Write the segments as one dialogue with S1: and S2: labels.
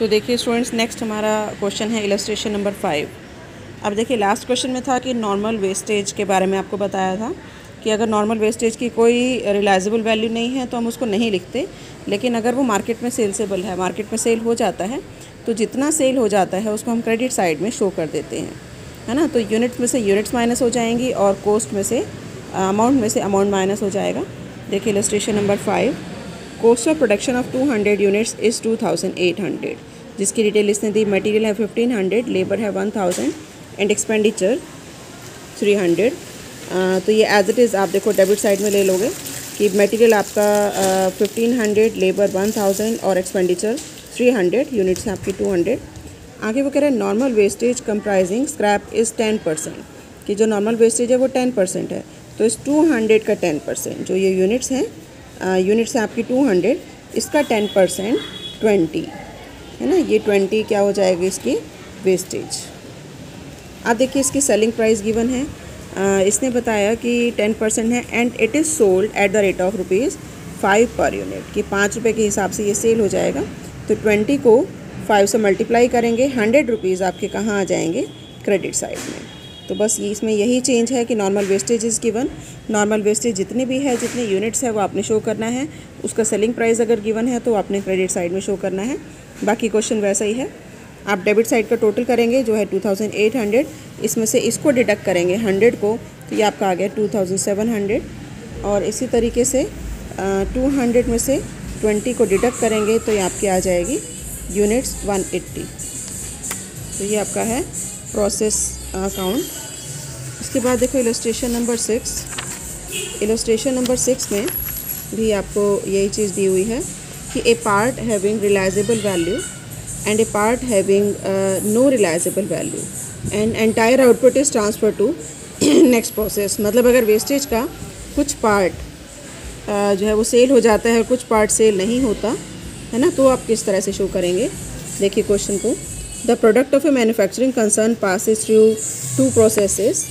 S1: तो देखिए students, next हमारा क्वेश्चन है इलस्ट्रेशन नंबर 5। अब देखिए लास्ट क्वेश्चन में था कि नॉर्मल वेस्टेज के बारे में आपको बताया था कि अगर नॉर्मल वेस्टेज की कोई रिलाइजेबल वैल्यू नहीं है तो हम उसको नहीं लिखते, लेकिन अगर वो मार्केट में सेल्सेबल है, मार्केट में सेल हो जाता है, तो जितना सेल हो जाता है उसको हम क्रेडिट साइड में शो कर देते हैं, है ना। तो यूनिट्स में से यूनिट्स माइनस हो जाएंगी और कॉस्ट में से अमाउंट माइनस हो जाएगा। देखिए illustration number 5, cost of production of 200 units is 2800, जिसकी डिटेल इसने दी। मटेरियल है 1500, लेबर है 1000 एंड एक्सपेंडिचर 300। तो ये एज इट इज़ आप देखो डेबिट साइड में ले लोगे कि मटेरियल आपका 1500, लेबर 1000 और एक्सपेंडिचर 300, यूनिट्स हैं आपकी 200। आगे वो कह रहे हैं normal wastage comprising scrap is 10%, कि जो नॉर्मल वेस्टेज है वो 10% है। तो इस 200 का 10%, जो ये यूनिट्स हैं आपकी 200, इसका 10% 20 है ना। ये 20 क्या हो जाएगा इसकी वेस्टेज। आप देखिए इसकी सेलिंग प्राइस गिवन है, इसने बताया कि 10% है and it is sold at the rate of ₹5 per unit, कि 5 रुपये के हिसाब से ये सेल हो जाएगा। तो 20 को 5 से मल्टीप्लाई करेंगे, ₹100 आपके कहाँ आ जाएंगे, क्रेडिट साइड में। तो बस ये इसमें यही चेंज है कि normal wastage is given. Normal wastage जितनी भी है, जितने यूनिट्स है वो आपने शो करना है। उसका सेलिंग प्राइस अगर गिवन है तो आपने क्रेडिट साइड में शो करना है। बाकी क्वेश्चन वैसा ही है। आप डेबिट साइड का टोटल करेंगे जो है 2800, इसमें से इसको डिडक्ट करेंगे 100 को, तो ये आपका आ गया 2700। और इसी तरीके से 200 में से 20 को डिडक्ट करेंगे तो ये आपकी आ जाएगी यूनिट्स 180। तो ये आपका है प्रोसेस अकाउंट। उसके बाद देखो इलस्ट्रेशन नंबर 6। इलस्ट्रेशन नंबर 6 में भी आपको यही चीज़ दी हुई है कि a part having realisable value and a part having no realisable value and entire output is transfer to next process. मतलब अगर वेस्टेज का कुछ पार्ट जो है वो सेल हो जाता है, कुछ पार्ट सेल नहीं होता है ना, तो आप किस तरह से शो करेंगे। देखिए क्वेश्चन को, the product of a manufacturing concern passes through 2 processes,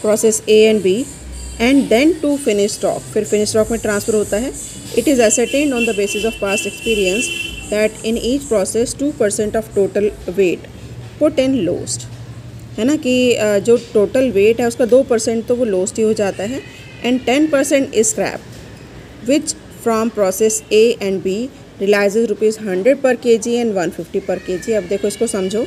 S1: process A and B and then to finish stock, फिर फिनिश स्टॉक में ट्रांसफ़र होता है। It is ascertained on the basis of past experience that in each process 2% of total weight put in lost, है ना, कि जो total weight है उसका 2% तो वो लोस्ट ही हो जाता है। And 10% is scrap which from process A and b realises ₹100 पर kg एंड 150 पर kg। अब देखो इसको समझो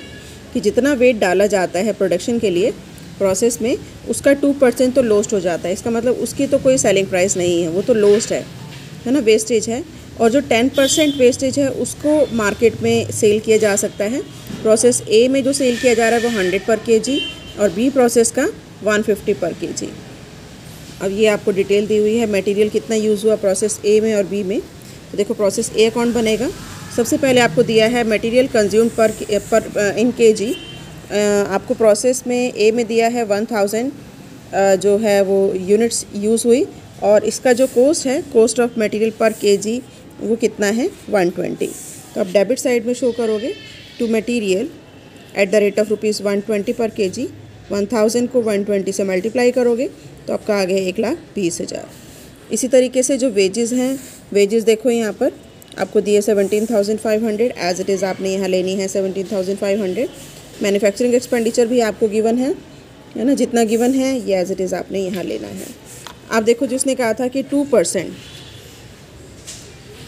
S1: कि जितना वेट डाला जाता है प्रोडक्शन के लिए प्रोसेस में, उसका 2% तो लोस्ट हो जाता है। इसका मतलब उसकी तो कोई सेलिंग प्राइस नहीं है, वो तो लोस्ट है ना, वेस्टेज है। और जो 10% वेस्टेज है उसको मार्केट में सेल किया जा सकता है। प्रोसेस ए में जो सेल किया जा रहा है वो 100 पर kg और बी प्रोसेस का 150 पर kg। अब ये आपको डिटेल दी हुई है, मटेरियल कितना यूज़ हुआ प्रोसेस ए में और बी में। तो देखो प्रोसेस ए अकाउंट बनेगा। सबसे पहले आपको दिया है मटेरियल कंज्यूम पर इन kg। आपको प्रोसेस में ए में दिया है 1000 जो है वो यूनिट्स यूज़ हुई, और इसका जो कॉस्ट है, कॉस्ट ऑफ मटेरियल पर kg, वो कितना है 120। तो आप डेबिट साइड में शो करोगे to material at the rate of ₹120 पर kg। 1000 को 120 से मल्टीप्लाई करोगे तो आपका आ गया 1,20,000। इसी तरीके से जो वेजेस हैं, वेजेस देखो यहाँ पर आपको दिए 17,500, एज इट इज़ आपने यहाँ लेनी है 17,500। मैन्युफैक्चरिंग एक्सपेंडिचर भी आपको गिवन है ना, जितना गिवन है ये एज इट इज़ आपने यहाँ लेना है। आप देखो जिसने कहा था कि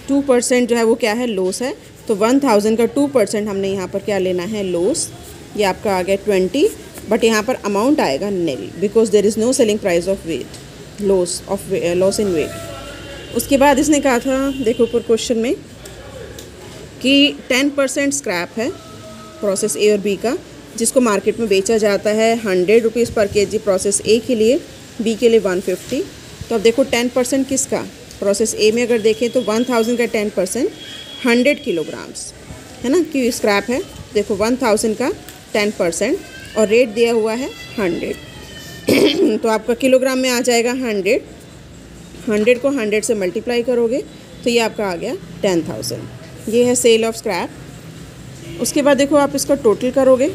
S1: 2% जो है वो क्या है, लॉस है। तो 1000 का 2% हमने यहाँ पर क्या लेना है, लॉस। ये आपका आ गया 20, बट यहाँ पर अमाउंट आएगा nil, because there is no selling price of weight, loss in weight. उसके बाद इसने कहा था, देखो ऊपर क्वेश्चन में, कि 10% स्क्रैप है प्रोसेस ए और बी का, जिसको मार्केट में बेचा जाता है ₹100 पर kg प्रोसेस ए के लिए, बी के लिए 150। तो अब देखो 10% किसका, प्रोसेस ए में अगर देखें तो 1000 का 10% 100 किलोग्राम्स है ना, कि स्क्रैप है। देखो 1000 का 10% और रेट दिया हुआ है 100 तो आपका किलोग्राम में आ जाएगा 100 को 100 से मल्टीप्लाई करोगे तो ये आपका आ गया 10,000। ये है सेल ऑफ स्क्रैप। उसके बाद देखो आप इसका टोटल करोगे,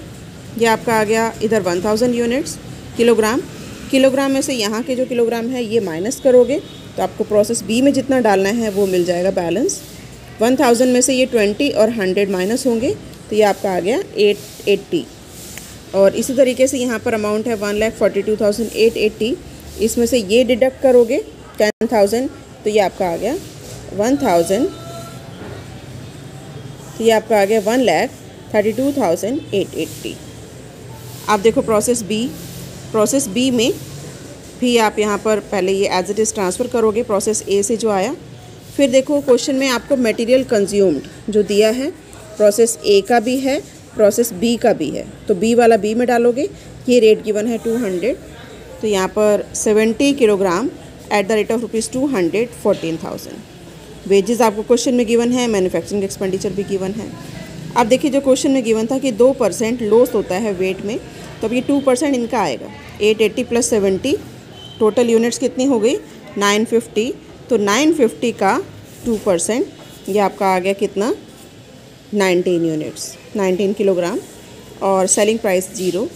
S1: ये आपका आ गया इधर 1000 यूनिट्स किलोग्राम में से यहाँ के जो किलोग्राम है ये माइनस करोगे तो आपको प्रोसेस बी में जितना डालना है वो मिल जाएगा बैलेंस। 1000 में से ये 20 और 100 माइनस होंगे तो ये आपका आ गया 880। और इसी तरीके से यहाँ पर अमाउंट है 1,42,880, इसमें से ये डिडक्ट करोगे 10,000 तो ये आपका आ गया 1,000, तो ये आपका आ गया 1,32,880। आप देखो प्रोसेस बी में भी आप यहाँ पर पहले ये एज इट इज़ ट्रांसफ़र करोगे प्रोसेस ए से जो आया। फिर देखो क्वेश्चन में आपको मटेरियल कंज्यूम्ड जो दिया है प्रोसेस ए का भी है, प्रोसेस बी का भी है, तो बी वाला बी में डालोगे। ये रेट गिवन है 200, तो यहाँ पर 70 kilogram eight the rate of ₹200 14,000। Wages आपको क्वेश्चन में गिवन है, मैन्युफैक्चरिंग एक्सपेंडिचर भी गिवन है। अब देखिए जो क्वेश्चन में गिवन था कि 2% लॉस होता है वेट में, तो अब ये 2% इनका आएगा। 880 + 70 टोटल यूनिट्स कितनी हो गई 950, तो 950 का 2% ये आपका आ गया कितना 19 यूनिट्स 19 किलोग्राम, और सेलिंग प्राइस 0।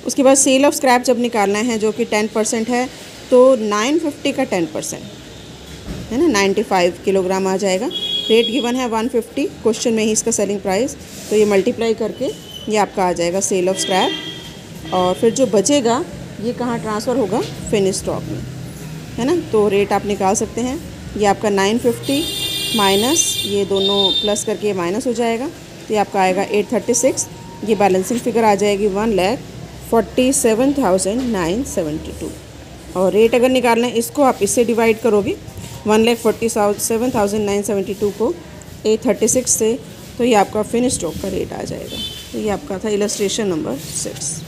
S1: उसके बाद सेल ऑफ स्क्रैप जब निकालना है जो कि 10% है, तो 950 का 10% है ना 95 किलोग्राम आ जाएगा। रेट गिवन है 150, क्वेश्चन में ही इसका सेलिंग प्राइस, तो ये मल्टीप्लाई करके ये आपका आ जाएगा सेल ऑफ स्क्रैप। और फिर जो बचेगा ये कहाँ ट्रांसफ़र होगा फिनिश स्टॉक में, है ना। तो रेट आप निकाल सकते हैं, ये आपका 950 माइनस ये दोनों प्लस करके माइनस हो जाएगा, तो ये आपका आएगा 836। ये बैलेंसिंग फिगर आ जाएगी 1,47,972। और रेट अगर निकालना है इसको आप इससे डिवाइड करोगे 1,47,972 को 836 से, तो ये आपका फिनिश स्टॉक का रेट आ जाएगा। तो ये आपका था इलस्ट्रेशन नंबर 6।